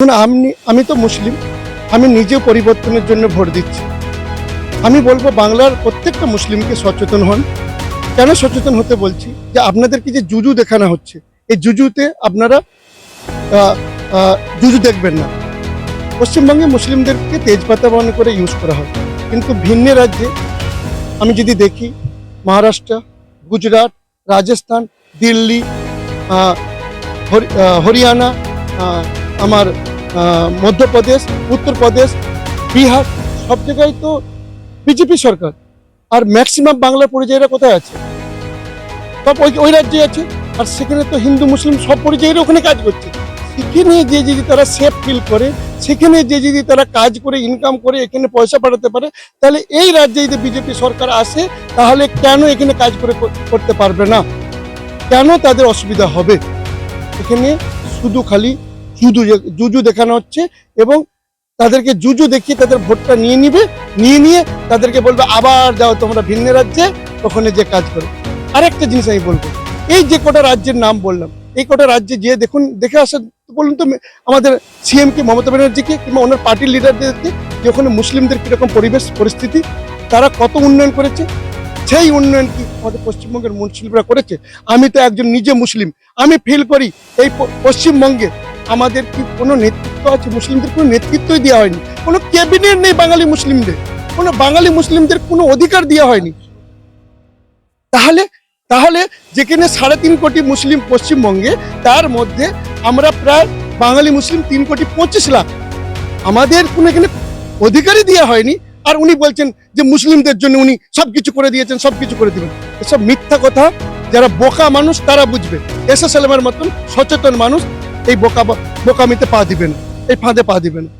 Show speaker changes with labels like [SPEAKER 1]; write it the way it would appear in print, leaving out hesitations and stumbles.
[SPEAKER 1] আমি তো মুসলিম। আমি নিজেও পরিবর্তনের জন্য ভোট দিচ্ছি। আমি বলবো বাংলার প্রত্যেকটা মুসলিমকে সচেতন হন। কেন সচেতন হতে বলছি, যে আপনাদেরকে যে জুজু দেখানো হচ্ছে, এই জুজুতে আপনারা আহ, জুজু দেখবেন না। পশ্চিমবঙ্গে মুসলিমদেরকে তেজপাতা মনে করে ইউজ করা হয়, কিন্তু ভিন্ন রাজ্যে আমি যদি দেখি, মহারাষ্ট্র, গুজরাট, রাজস্থান, দিল্লি, হরিয়ানা, আমার মধ্যপ্রদেশ, উত্তরপ্রদেশ, বিহার, সব জায়গায় তো বিজেপি সরকার। আর ম্যাক্সিমাম বাংলার পরিযায়ীরা কোথায় আছে? সব ওই রাজ্যে আছে। আর সেখানে তো হিন্দু মুসলিম সব পরিযায়ীরা ওখানে কাজ করছে। সেখানে যে যদি তারা সেফ ফিল করে, সেখানে যে যদি তারা কাজ করে ইনকাম করে এখানে পয়সা পাঠাতে পারে, তাহলে এই রাজ্যে যদি বিজেপি সরকার আসে, তাহলে কেন এখানে কাজ করে করতে পারবে না? কেন তাদের অসুবিধা হবে? এখানে শুধু খালি জুজু দেখানো হচ্ছে, এবং তাদেরকে জুজু দেখিয়ে তাদের ভোটটা নিয়ে নিয়ে তাদেরকে বলবে আবার যাও তোমরা ভিন্ন রাজ্যে, ওখানে যে কাজ করো। আরেকটা জিনিস আমি বলবো, এই যে কটা রাজ্যের নাম বললাম, এই কটা রাজ্যে যে দেখে আসেন, বলুন তো আমাদের সিএম কে, মমতা ব্যানার্জিকে, কিংবা ওনার পার্টির লিডারদেরকে, যে ওখানে মুসলিমদের কিরকম পরিস্থিতি, তারা কত উন্নয়ন করেছে। সেই উন্নয়ন কি আমাদের পশ্চিমবঙ্গের মুসলিমরা করেছে? আমি তো একজন নিজে মুসলিম, আমি ফিল করি এই পশ্চিমবঙ্গে আমাদের কি কোনো নেতৃত্ব আছে? মুসলিমদের কোনো নেতৃত্বই দেওয়া হয়নি, কোনো ক্যাবিনেট নেই বাঙালি মুসলিমদের, কোনো বাঙালি মুসলিমদের কোনো অধিকার দেওয়া হয়নি। তাহলে তাহলে যেখানে 3.5 কোটি মুসলিম পশ্চিমবঙ্গে, তার মধ্যে আমরা প্রায় বাঙালি মুসলিম 3,25,00,000, আমাদের কোনো এখানে অধিকারই দেওয়া হয়নি। আর উনি বলছেন যে মুসলিমদের জন্য উনি সবকিছু করে দিয়েছেন, সবকিছু করে দিবেন। এসব মিথ্যা কথা। যারা বোকা মানুষ তারা বুঝবে। এসএস সালেমের মতন সচেতন মানুষ এই বোকামিতে পা দিবে না, এই ফাঁদে পা দিবে না।